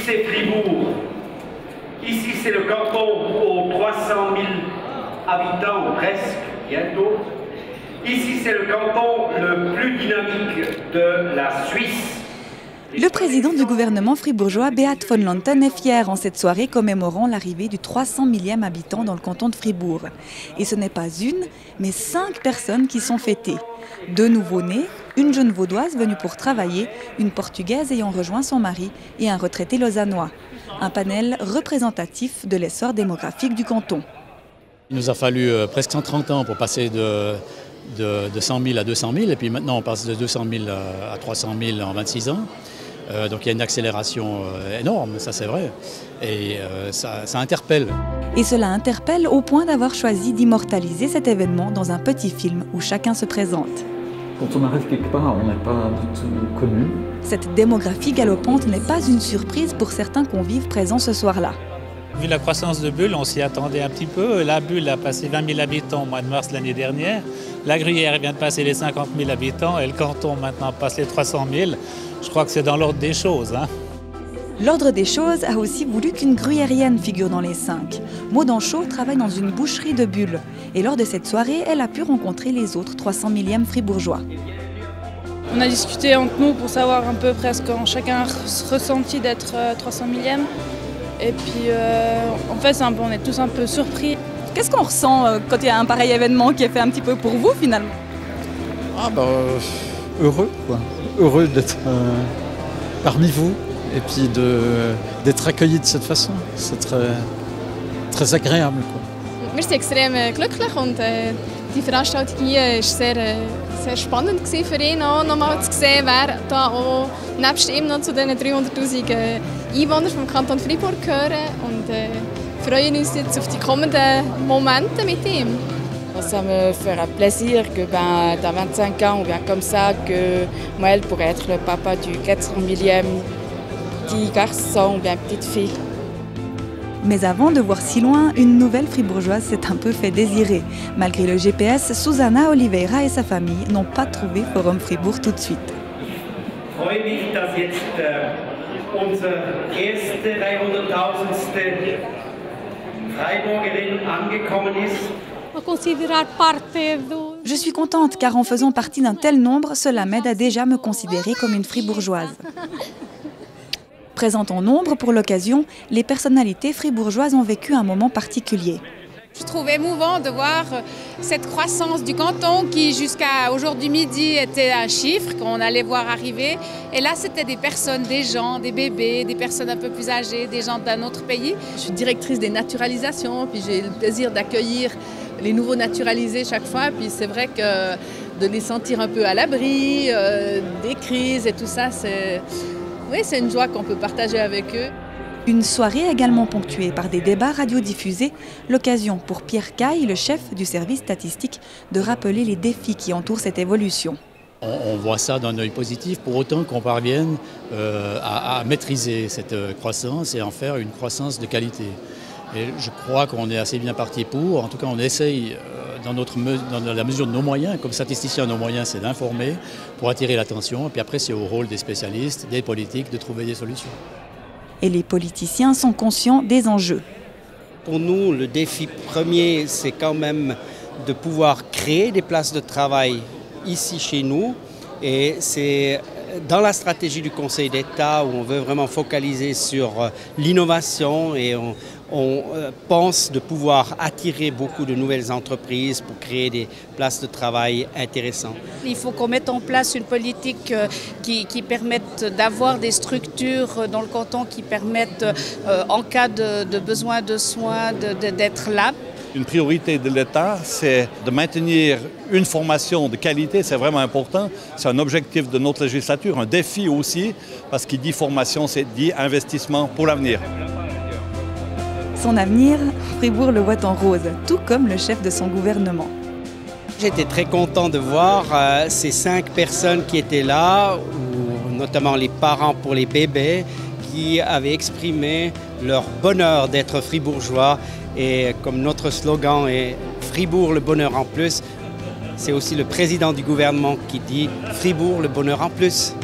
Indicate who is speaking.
Speaker 1: c'est Fribourg. Ici c'est le canton aux 300 000 habitants, presque, bientôt. Ici c'est le canton le plus dynamique de la Suisse.
Speaker 2: Le président du gouvernement fribourgeois, Beat von Lanten, est fier en cette soirée commémorant l'arrivée du 300 000e habitant dans le canton de Fribourg. Et ce n'est pas une, mais 5 personnes qui sont fêtées. 2 nouveau-nés, une jeune vaudoise venue pour travailler, une portugaise ayant rejoint son mari et un retraité lausannois. Un panel représentatif de l'essor démographique du canton.
Speaker 3: Il nous a fallu presque 130 ans pour passer de 100 000 à 200 000, et puis maintenant on passe de 200 000 à 300 000 en 26 ans. Donc il y a une accélération énorme, ça c'est vrai, et ça interpelle.
Speaker 2: Et cela interpelle au point d'avoir choisi d'immortaliser cet événement dans un petit film où chacun se présente.
Speaker 4: Quand on arrive quelque part, on n'est pas du tout connu.
Speaker 2: Cette démographie galopante n'est pas une surprise pour certains convives présents ce soir-là.
Speaker 5: Vu la croissance de Bulle, on s'y attendait un petit peu. La Bulle a passé 20 000 habitants au mois de mars l'année dernière. La Gruyère vient de passer les 50 000 habitants et le canton maintenant passe les 300 000. Je crois que c'est dans l'ordre des choses.
Speaker 2: L'ordre des choses a aussi voulu qu'une gruyérienne figure dans les 5. Maud Anchaud travaille dans une boucherie de Bulle. Et lors de cette soirée, elle a pu rencontrer les autres 300 000e fribourgeois.
Speaker 6: On a discuté entre nous pour savoir un peu presque chacun ressenti d'être 300 000e. Et puis, en fait, on est tous un peu surpris.
Speaker 2: Qu'est-ce qu'on ressent quand il y a un pareil événement qui est fait un petit peu pour vous, finalement?
Speaker 4: Heureux, quoi. Heureux d'être parmi vous et puis d'être accueilli de cette façon. C'est très agréable, quoi.
Speaker 7: Wir sind extrem glücklich und die Veranstaltung hier war sehr spannend für ihn, auch nochmal zu sehen, wer da auch nebst ihm noch zu den 300'000 Einwohnern vom Kanton Fribourg gehören, und freuen uns jetzt auf die kommenden Momente mit ihm.
Speaker 8: Ça me fera plaisir que dans 25 ans ou bien comme ça, que Moël pourrait être le papa du 400 000e petit garçon ou bien petite fille.
Speaker 2: Mais avant de voir si loin, une nouvelle fribourgeoise s'est un peu fait désirer. Malgré le GPS, Susanna Oliveira et sa famille n'ont pas trouvé Forum Fribourg tout de suite.
Speaker 1: Ich freue mich, dass jetzt unsere erste 300.000. Freiburgerin angekommen ist.
Speaker 2: Je suis contente car en faisant partie d'un tel nombre, cela m'aide à déjà me considérer comme une fribourgeoise. Présentes en nombre pour l'occasion, les personnalités fribourgeoises ont vécu un moment particulier.
Speaker 7: Je trouve émouvant de voir cette croissance du canton qui jusqu'à aujourd'hui midi était un chiffre qu'on allait voir arriver. Et là, c'était des personnes, des gens, des bébés, des personnes un peu plus âgées, des gens d'un autre pays.
Speaker 9: Je suis directrice des naturalisations, puis j'ai le plaisir d'accueillir les nouveaux naturalisés chaque fois. Puis c'est vrai que de les sentir un peu à l'abri, des crises et tout ça, c'est une joie qu'on peut partager avec eux.
Speaker 2: Une soirée également ponctuée par des débats radiodiffusés, l'occasion pour Pierre Caille, le chef du service statistique, de rappeler les défis qui entourent cette évolution.
Speaker 3: On voit ça d'un œil positif, pour autant qu'on parvienne à maîtriser cette croissance et en faire une croissance de qualité. Et je crois qu'on est assez bien parti pour, en tout cas on essaye dans la mesure de nos moyens, comme statisticiens, nos moyens c'est d'informer pour attirer l'attention, et puis après c'est au rôle des spécialistes, des politiques de trouver des solutions.
Speaker 2: Et les politiciens sont conscients des enjeux.
Speaker 10: Pour nous, le défi premier, c'est quand même de pouvoir créer des places de travail ici chez nous. Et c'est dans la stratégie du Conseil d'État où on veut vraiment focaliser sur l'innovation et on pense de pouvoir attirer beaucoup de nouvelles entreprises pour créer des places de travail intéressantes.
Speaker 11: Il faut qu'on mette en place une politique qui permette d'avoir des structures dans le canton qui permettent, en cas de besoin de soins, d'être là.
Speaker 12: Une priorité de l'État, c'est de maintenir une formation de qualité, c'est vraiment important. C'est un objectif de notre législature, un défi aussi, parce qu'il dit formation, c'est dit investissement pour l'avenir.
Speaker 2: Son avenir, Fribourg le voit en rose, tout comme le chef de son gouvernement.
Speaker 10: J'étais très content de voir ces 5 personnes qui étaient là, notamment les parents pour les bébés, qui avaient exprimé leur bonheur d'être fribourgeois. Et comme notre slogan est « Fribourg, le bonheur en plus », c'est aussi le président du gouvernement qui dit « Fribourg, le bonheur en plus ».